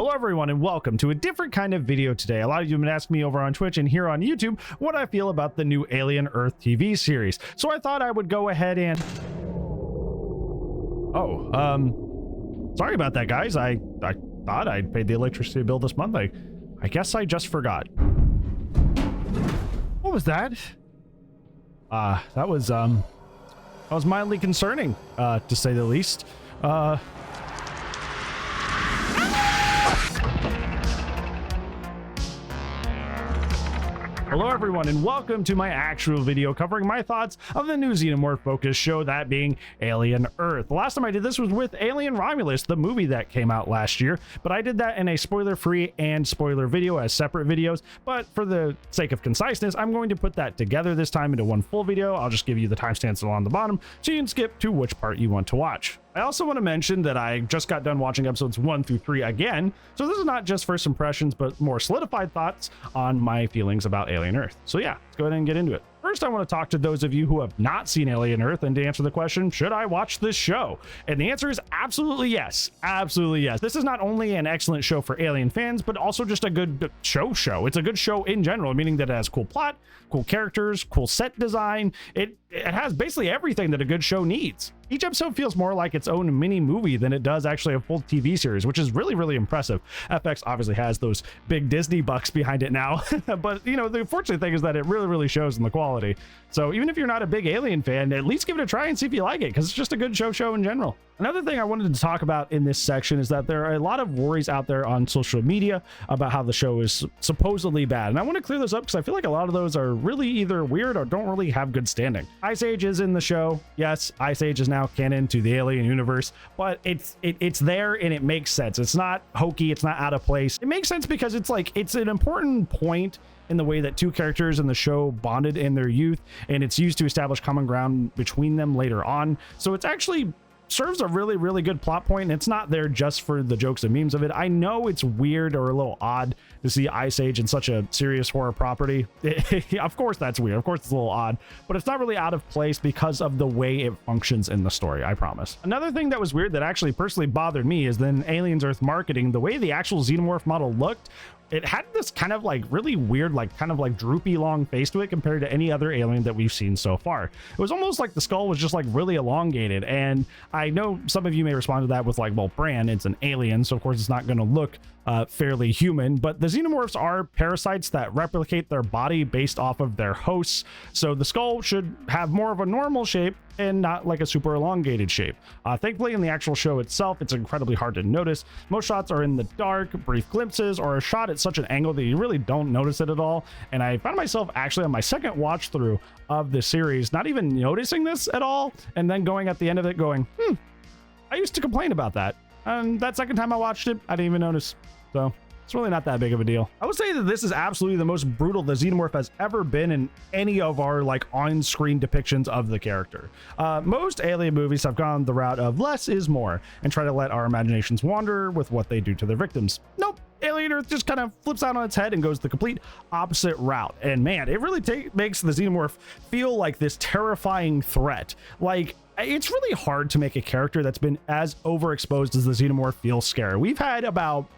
Hello everyone and welcome to a different kind of video today. A lot of you have been asking me over on Twitch and here on YouTube what I feel about the new Alien Earth TV series. So I thought I would go ahead and... sorry about that, guys. I thought I'd paid the electricity bill this month. I guess I just forgot. What was that? That was mildly concerning, to say the least. Hello everyone and welcome to my actual video covering my thoughts of the new Xenomorph focused show, that being Alien Earth. The last time I did this was with Alien Romulus, the movie that came out last year, but I did that in a spoiler-free and spoiler video as separate videos. But for the sake of conciseness, I'm going to put that together this time into one full video. I'll just give you the timestamps along the bottom so you can skip to which part you want to watch. I also want to mention that I just got done watching episodes 1 through 3 again, so this is not just first impressions, but more solidified thoughts on my feelings about Alien Earth. So yeah, let's go ahead and get into it. First, I want to talk to those of you who have not seen Alien Earth and to answer the question, should I watch this show? And the answer is absolutely yes. Absolutely yes. This is not only an excellent show for Alien fans, but also just a good show. It's a good show in general, meaning that it has cool plot, cool characters, cool set design. It has basically everything that a good show needs. Each episode feels more like its own mini movie than it does actually a full TV series, which is really, really impressive. FX obviously has those big Disney bucks behind it now, but you know, the unfortunate thing is that it really, really shows in the quality. So even if you're not a big Alien fan, at least give it a try and see if you like it, because it's just a good show in general. Another thing I wanted to talk about in this section is that there are a lot of worries out there on social media about how the show is supposedly bad. And I want to clear this up because I feel like a lot of those are really either weird or don't really have good standing. Ice Age is in the show. Yes, Ice Age is now canon to the Alien universe, but it's there and it makes sense. It's not hokey. It's not out of place. It makes sense because it's an important point in the way that two characters in the show bonded in their youth, and it's used to establish common ground between them later on. So it's actually serves a really, really good plot point, and it's not there just for the jokes and memes of it. I know it's weird or a little odd to see Ice Age in such a serious horror property. Of course that's weird. Of course it's a little odd, but it's not really out of place because of the way it functions in the story, I promise. Another thing that was weird that actually personally bothered me is then Aliens Earth marketing, the way the actual Xenomorph model looked. It had this kind of like really weird, like kind of like droopy long face to it compared to any other alien that we've seen so far. It was almost like the skull was just like really elongated. And I know some of you may respond to that with like, well, Bran, it's an alien, so of course it's not going to look fairly human, but the Xenomorphs are parasites that replicate their body based off of their hosts. So the skull should have more of a normal shape and not like a super elongated shape. Thankfully in the actual show itself, it's incredibly hard to notice. Most shots are in the dark, brief glimpses, or a shot at such an angle that you really don't notice it at all. And I found myself actually on my second watch through of the series, not even noticing this at all. And then going at the end of it going, I used to complain about that. And that second time I watched it, I didn't even notice. So it's really not that big of a deal. I would say that this is absolutely the most brutal the Xenomorph has ever been in any of our like on-screen depictions of the character. Most alien movies have gone the route of less is more and try to let our imaginations wander with what they do to their victims. Nope. Alien Earth just kind of flips out on its head and goes the complete opposite route. And man, it really makes the Xenomorph feel like this terrifying threat. Like, it's really hard to make a character that's been as overexposed as the Xenomorph feel scary. We've had about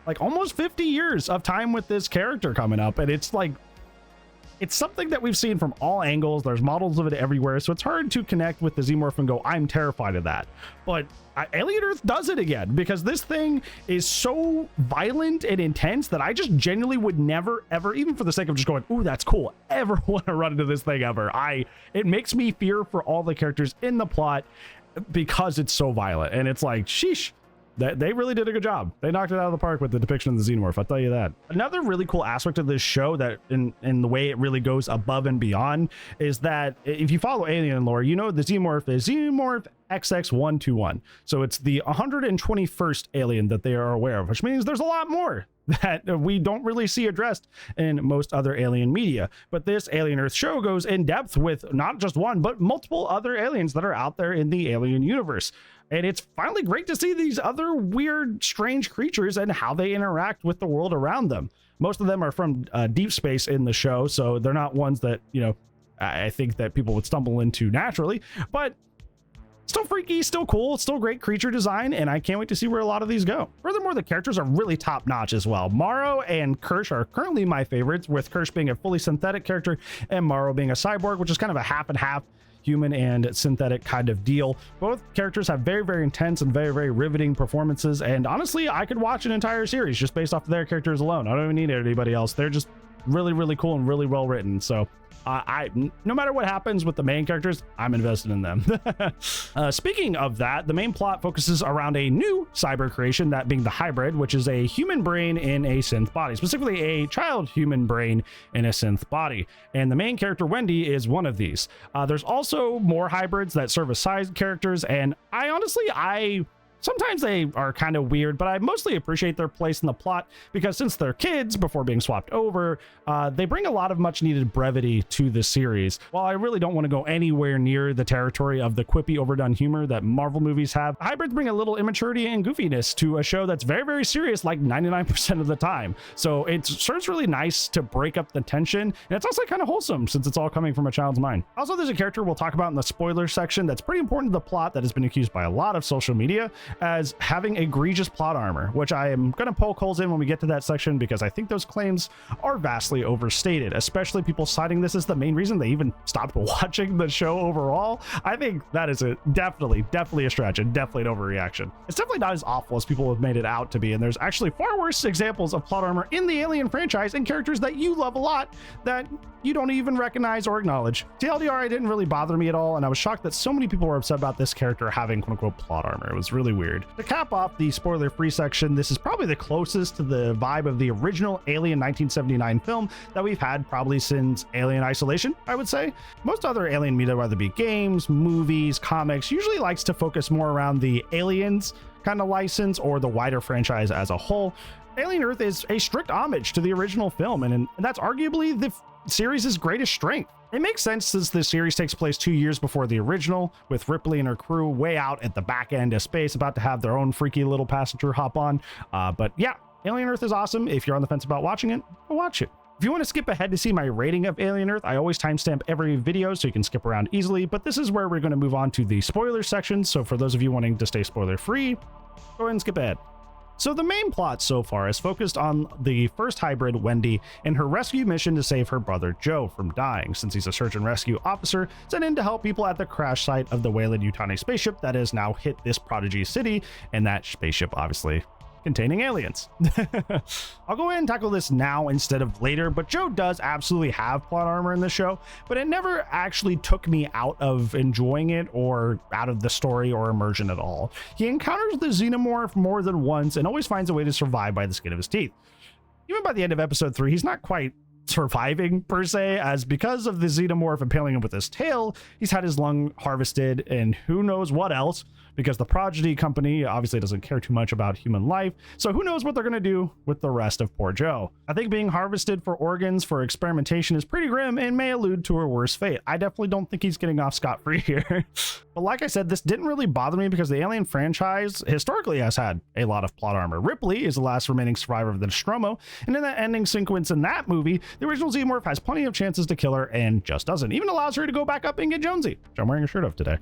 like almost 50 years of time with this character coming up, and it's like, it's something that we've seen from all angles. There's models of it everywhere, so it's hard to connect with the Xenomorph and go, I'm terrified of that. But Alien Earth does it again, because this thing is so violent and intense that I just genuinely would never, ever, even for the sake of just going, ooh, that's cool, ever want to run into this thing ever. It makes me fear for all the characters in the plot because it's so violent, and it's like, sheesh. They really did a good job. They knocked it out of the park with the depiction of the Xenomorph, I'll tell you that. Another really cool aspect of this show that in the way it really goes above and beyond is that if you follow alien lore, you know the Xenomorph is Xenomorph XX121. So it's the 121st alien that they are aware of, which means there's a lot more that we don't really see addressed in most other alien media. But this Alien Earth show goes in depth with not just one, but multiple other aliens that are out there in the alien universe. And it's finally great to see these other weird, strange creatures and how they interact with the world around them. Most of them are from deep space in the show, so they're not ones that, you know, I think that people would stumble into naturally. But Still freaky, still cool, still great creature design, and I can't wait to see where a lot of these go. Furthermore, the characters are really top-notch as well. Morrow and Kirsh are currently my favorites, with Kirsh being a fully synthetic character and Morrow being a cyborg, which is kind of a half and half human and synthetic kind of deal. Both characters have very, very intense and very, very riveting performances, and honestly, I could watch an entire series just based off of their characters alone. I don't even need anybody else. They're just really, really cool and really well written. So no matter what happens with the main characters, I'm invested in them. Speaking of that, the main plot focuses around a new cyber creation, that being the hybrid, which is a human brain in a synth body, specifically a child human brain in a synth body. And the main character, Wendy, is one of these. There's also more hybrids that serve as side characters, and sometimes they are kind of weird, but I mostly appreciate their place in the plot because since they're kids before being swapped over, they bring a lot of much needed brevity to the series. While I really don't want to go anywhere near the territory of the quippy, overdone humor that Marvel movies have, hybrids bring a little immaturity and goofiness to a show that's very, very serious like 99% of the time. So it serves really nice to break up the tension, and it's also kind of wholesome since it's all coming from a child's mind. Also, there's a character we'll talk about in the spoiler section that's pretty important to the plot that has been accused by a lot of social media as having egregious plot armor, which I am going to poke holes in when we get to that section because I think those claims are vastly overstated, especially people citing this as the main reason they even stopped watching the show overall. I think that is definitely a stretch and definitely an overreaction. It's definitely not as awful as people have made it out to be, and there's actually far worse examples of plot armor in the Alien franchise and characters that you love a lot that you don't even recognize or acknowledge. TLDR, it didn't really bother me at all, and I was shocked that so many people were upset about this character having quote-unquote plot armor. It was really weird. To cap off the spoiler-free section, this is probably the closest to the vibe of the original Alien 1979 film that we've had probably since Alien Isolation, I would say. Most other Alien media, whether it be games, movies, comics, usually likes to focus more around the Aliens kind of license or the wider franchise as a whole. Alien Earth is a strict homage to the original film, and that's arguably the series' greatest strength. It makes sense since this series takes place 2 years before the original, with Ripley and her crew way out at the back end of space about to have their own freaky little passenger hop on. But yeah, Alien Earth is awesome. If you're on the fence about watching it, go watch it. If you want to skip ahead to see my rating of Alien Earth, I always timestamp every video so you can skip around easily, but this is where we're going to move on to the spoiler section. So for those of you wanting to stay spoiler free, go ahead and skip ahead. So the main plot so far is focused on the first hybrid, Wendy, and her rescue mission to save her brother Joe from dying, since he's a search and rescue officer sent in to help people at the crash site of the Weyland-Yutani spaceship that has now hit this prodigy city, and that spaceship obviously containing aliens. I'll go ahead and tackle this now instead of later, but Joe does absolutely have plot armor in the show, but it never actually took me out of enjoying it or out of the story or immersion at all. He encounters the Xenomorph more than once and always finds a way to survive by the skin of his teeth. Even by the end of episode 3, he's not quite surviving per se, as because of the Xenomorph impaling him with his tail, he's had his lung harvested and who knows what else, because the Prodigy company obviously doesn't care too much about human life, so who knows what they're going to do with the rest of poor Joe. I think being harvested for organs for experimentation is pretty grim and may allude to a worse fate. I definitely don't think he's getting off scot-free here. But like I said, this didn't really bother me because the Alien franchise historically has had a lot of plot armor. Ripley is the last remaining survivor of the Nostromo, and in the ending sequence in that movie, the original Xenomorph has plenty of chances to kill her and just doesn't. Even allows her to go back up and get Jonesy, which I'm wearing a shirt of today.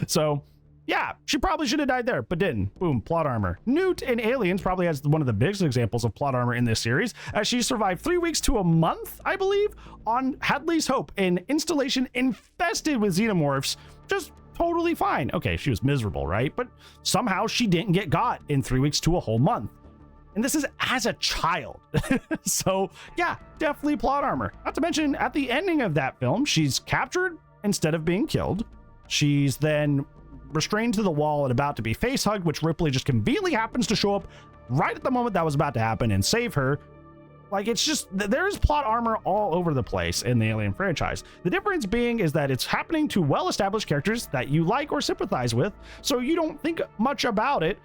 So yeah, she probably should have died there, but didn't. Boom, plot armor. Newt in Aliens probably has one of the biggest examples of plot armor in this series, as she survived 3 weeks to a month, I believe, on Hadley's Hope, an installation infested with xenomorphs, just totally fine. Okay, she was miserable, right? But somehow she didn't get got in 3 weeks to a whole month. And this is as a child. So yeah, definitely plot armor. Not to mention, at the ending of that film, she's captured instead of being killed. She's then restrained to the wall and about to be face hugged, which Ripley just conveniently happens to show up right at the moment that was about to happen and save her. Like, it's just, there's plot armor all over the place in the Alien franchise. The difference being is that it's happening to well-established characters that you like or sympathize with, so you don't think much about it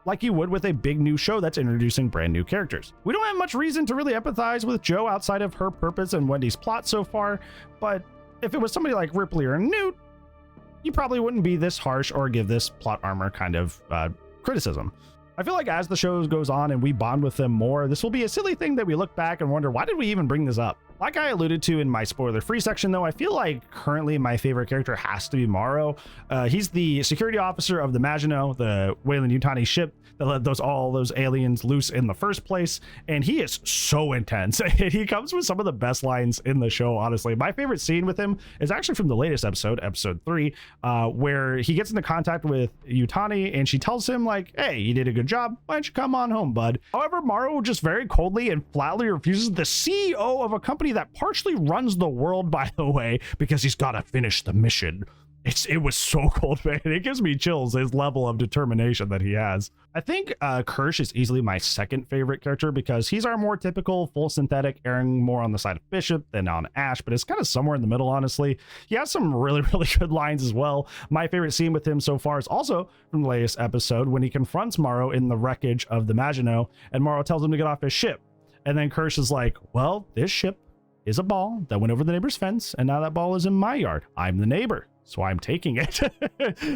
like you would with a big new show that's introducing brand new characters. We don't have much reason to really empathize with Joe outside of her purpose and Wendy's plot so far, but if it was somebody like Ripley or Newt, you probably wouldn't be this harsh or give this plot armor kind of criticism. I feel like as the show goes on and we bond with them more, this will be a silly thing that we look back and wonder, why did we even bring this up? Like I alluded to in my spoiler-free section, though, I feel like currently my favorite character has to be Morrow. He's the security officer of the Maginot, the Weyland-Yutani ship that let all those aliens loose in the first place, and he is so intense. He comes with some of the best lines in the show, honestly. My favorite scene with him is actually from the latest episode, episode 3, where he gets into contact with Yutani, and she tells him, like, hey, you did a good job. Why don't you come on home, bud? However, Morrow just very coldly and flatly refuses, the CEO of a company that partially runs the world, by the way, because he's got to finish the mission. It was so cold, man. It gives me chills, his level of determination that he has. I think Kirsh is easily my second favorite character because he's our more typical full synthetic, erring more on the side of Bishop than on Ash, but it's kind of somewhere in the middle, honestly. He has some really, really good lines as well. My favorite scene with him so far is also from the latest episode when he confronts Morrow in the wreckage of the Maginot, and Morrow tells him to get off his ship. And then Kirsh is like, well, this ship is a ball that went over the neighbor's fence, and now that ball is in my yard. I'm the neighbor, so I'm taking it.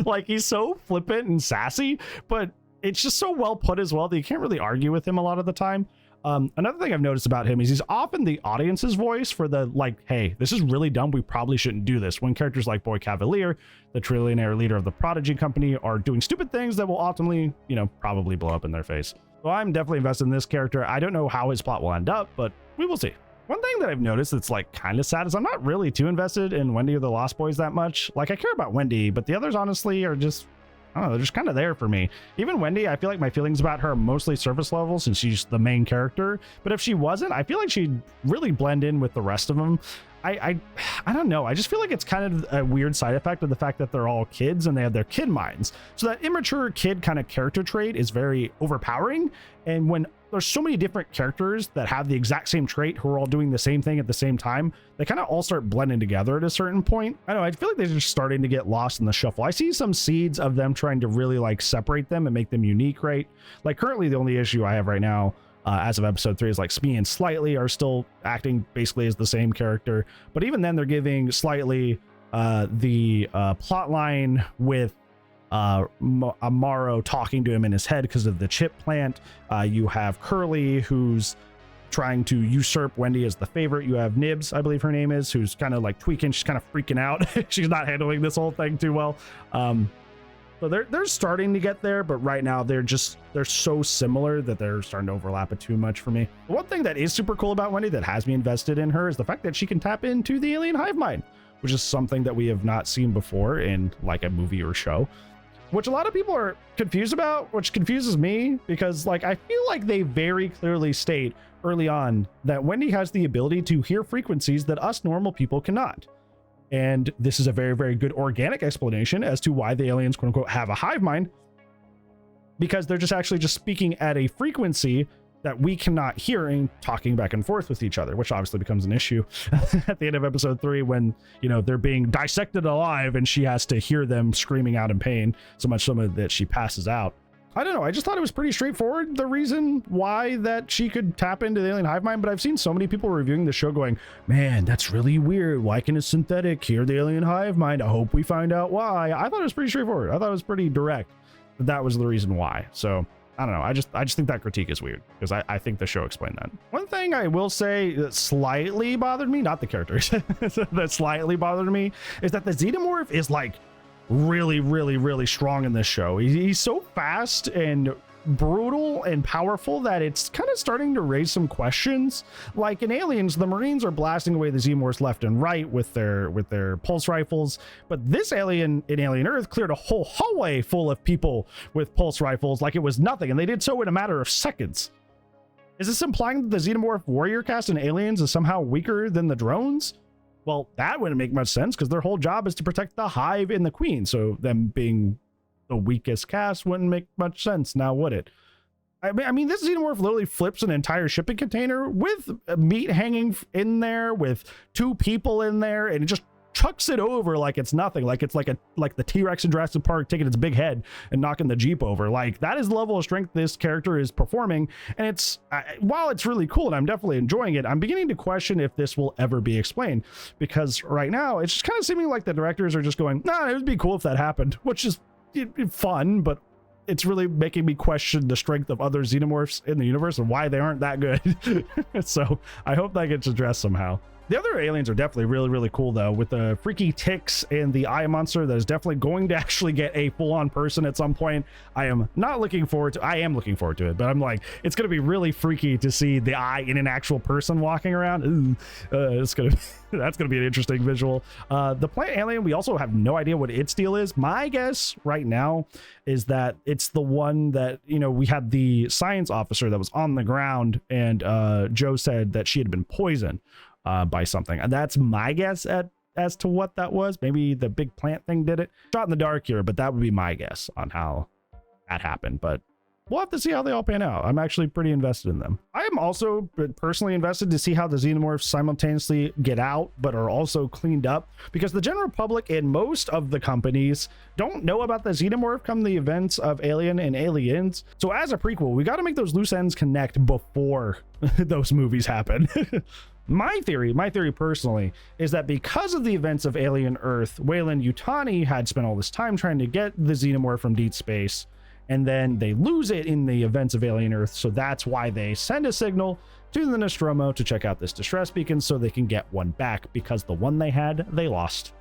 Like, he's so flippant and sassy, but it's just so well put as well that you can't really argue with him a lot of the time. Another thing I've noticed about him is he's often the audience's voice for the, like, hey, this is really dumb, we probably shouldn't do this, when characters like Boy Cavalier, the trillionaire leader of the Prodigy Company, are doing stupid things that will ultimately, you know, probably blow up in their face. So I'm definitely invested in this character. I don't know how his plot will end up, but we will see. One thing that I've noticed that's like kind of sad is I'm not really too invested in Wendy the Lost Boys that much. Like, I care about Wendy, but the others honestly are just, I don't know, they're just kind of there for me. Even Wendy, I feel like my feelings about her are mostly surface level since she's the main character. But if she wasn't, I feel like she'd really blend in with the rest of them. I don't know. I just feel like it's kind of a weird side effect of the fact that they're all kids and they have their kid minds. So that immature kid kind of character trait is very overpowering. And when there's so many different characters that have the exact same trait who are all doing the same thing at the same time, they kind of all start blending together at a certain point. I don't know, I feel like they're just starting to get lost in the shuffle. I see some seeds of them trying to really like separate them and make them unique, right? Like, currently the only issue I have right now as of episode 3 is like Smee and Slightly are still acting basically as the same character, but even then they're giving Slightly the plot line with Morrow talking to him in his head because of the chip plant. You have Curly, who's trying to usurp Wendy as the favorite. You have Nibs, I believe her name is, who's kind of like tweaking. She's kind of freaking out. She's not handling this whole thing too well. So they're starting to get there, but right now they're so similar that they're starting to overlap it too much for me. One thing that is super cool about Wendy that has me invested in her is the fact that she can tap into the alien hive mind, which is something that we have not seen before in like a movie or show, which a lot of people are confused about, which confuses me because, like, I feel like they very clearly state early on that Wendy has the ability to hear frequencies that us normal people cannot. And this is a very, very good organic explanation as to why the aliens, quote unquote, have a hive mind, because they're just actually just speaking at a frequency that we cannot hear and talking back and forth with each other, which obviously becomes an issue at the end of episode 3 when, you know, they're being dissected alive and she has to hear them screaming out in pain, so much so that she passes out. I don't know. I just thought it was pretty straightforward, the reason why that she could tap into the alien hive mind, but I've seen so many people reviewing the show going, man, that's really weird. Why can a synthetic hear the alien hive mind? I hope we find out why. I thought it was pretty straightforward. I thought it was pretty direct. That was the reason why. So I don't know. I just think that critique is weird because I think the show explained that. One thing I will say that slightly bothered me, not the characters, that slightly bothered me, is that the Xenomorph is like really, really, really strong in this show. He's so fast and brutal and powerful that it's kind of starting to raise some questions. Like in Aliens, the Marines are blasting away the Xenomorphs left and right with their pulse rifles, but this alien in Alien Earth cleared a whole hallway full of people with pulse rifles like it was nothing, and they did so in a matter of seconds. Is this implying that the Xenomorph warrior cast in Aliens is somehow weaker than the drones? Well, that wouldn't make much sense because their whole job is to protect the hive and the queen, so them being the weakest cast wouldn't make much sense, now would it? I mean, this Xenomorph literally flips an entire shipping container with meat hanging in there, with 2 people in there, and it just chucks it over like it's nothing, like it's like the T-Rex in Jurassic Park taking its big head and knocking the Jeep over. Like, that is the level of strength this character is performing, and it's while it's really cool and I'm definitely enjoying it, I'm beginning to question if this will ever be explained, because right now it's just kind of seeming like the directors are just going, nah, it would be cool if that happened, which is fun, but it's really making me question the strength of other Xenomorphs in the universe and why they aren't that good. So I hope that gets addressed somehow. The other aliens are definitely really cool though, with the freaky ticks and the eye monster that is definitely going to actually get a full-on person at some point. I am looking forward to it, but I'm like, it's going to be really freaky to see the eye in an actual person walking around. That's going to be an interesting visual. The plant alien, we also have no idea what its deal is. My guess right now is that it's the one that, you know, we had the science officer that was on the ground, and Joe said that she had been poisoned by something. And that's my guess as to what that was. Maybe the big plant thing did it. Shot in the dark here, but that would be my guess on how that happened. But we'll have to see how they all pan out. I'm actually pretty invested in them. I am also personally invested to see how the Xenomorphs simultaneously get out, but are also cleaned up, because the general public and most of the companies don't know about the Xenomorph come the events of Alien and Aliens. So as a prequel, we got to make those loose ends connect before those movies happen. My theory personally is that because of the events of Alien Earth, Weyland-Yutani had spent all this time trying to get the Xenomorph from deep space, and then they lose it in the events of Alien Earth. So that's why they send a signal to the Nostromo to check out this distress beacon so they can get one back, because the one they had, they lost.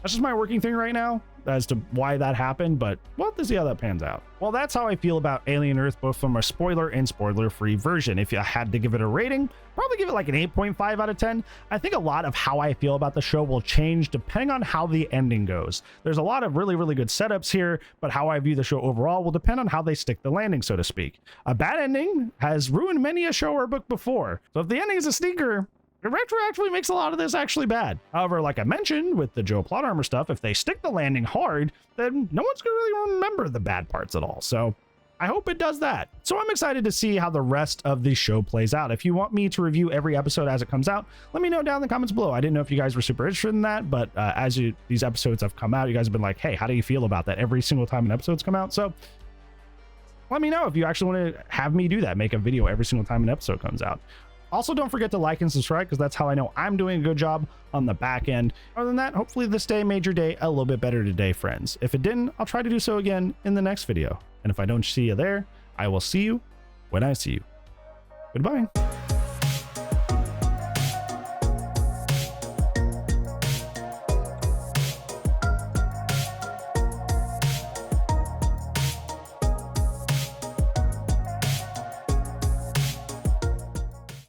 That's just my working thing right now as to why that happened, but we'll have to see how that pans out. Well, that's how I feel about Alien Earth, both from a spoiler and spoiler-free version. If I had to give it a rating, probably give it like an 8.5 out of 10. I think a lot of how I feel about the show will change depending on how the ending goes. There's a lot of really good setups here, but how I view the show overall will depend on how they stick the landing, so to speak. A bad ending has ruined many a show or book before, so if the ending is a stinker, it retroactively makes a lot of this actually bad. However, like I mentioned with the Joe plot armor stuff, if they stick the landing hard, then no one's gonna really remember the bad parts at all. So I hope it does that. So I'm excited to see how the rest of the show plays out. If you want me to review every episode as it comes out, let me know down in the comments below. I didn't know if you guys were super interested in that, but these episodes have come out, you guys have been like, hey, how do you feel about that every single time an episode's come out? So let me know if you actually want to have me do that, make a video every single time an episode comes out. Also, don't forget to like and subscribe, because that's how I know I'm doing a good job on the back end. Other than that, hopefully this day made your day a little bit better today, friends. If it didn't, I'll try to do so again in the next video. And if I don't see you there, I will see you when I see you. Goodbye.